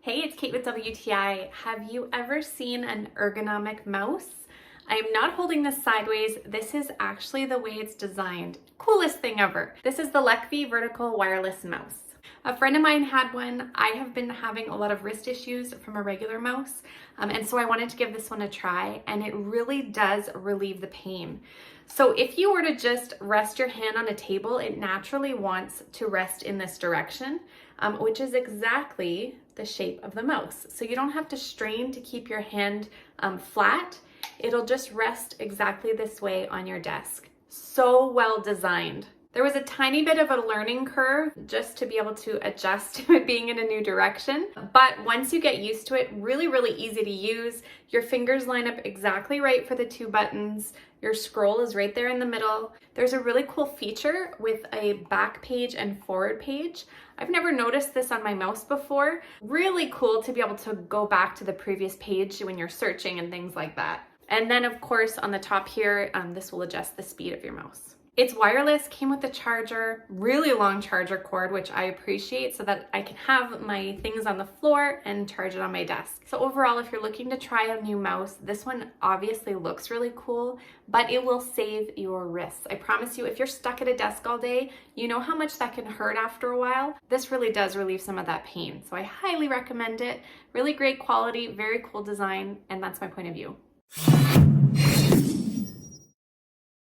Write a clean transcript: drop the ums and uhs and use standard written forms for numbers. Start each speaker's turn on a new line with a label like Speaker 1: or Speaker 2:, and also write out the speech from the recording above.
Speaker 1: Hey, it's Kate with WTI. Have you ever seen an ergonomic mouse? I am not holding this sideways. This is actually the way it's designed. Coolest thing ever. This is the LEKVEY vertical wireless mouse. A friend of mine had one. I have been having a lot of wrist issues from a regular mouse, and so I wanted to give this one a try, and it really does relieve the pain. So if you were to just rest your hand on a table, it naturally wants to rest in this direction, which is exactly the shape of the mouse. So you don't have to strain to keep your hand flat. It'll just rest exactly this way on your desk. So well designed. There was a tiny bit of a learning curve just to be able to adjust to it being in a new direction. But once you get used to it, really easy to use. Your fingers line up exactly right for the two buttons. Your scroll is right there in the middle. There's a really cool feature with a back page and forward page. I've never noticed this on my mouse before. Really cool to be able to go back to the previous page when you're searching and things like that. And then of course on the top here, this will adjust the speed of your mouse. It's wireless, came with a charger, really long charger cord, which I appreciate so that I can have my things on the floor and charge it on my desk. So overall, if you're looking to try a new mouse, this one obviously looks really cool, but it will save your wrists. I promise you, if you're stuck at a desk all day, you know how much that can hurt after a while. This really does relieve some of that pain. So I highly recommend it. Really great quality, very cool design, and that's my point of view.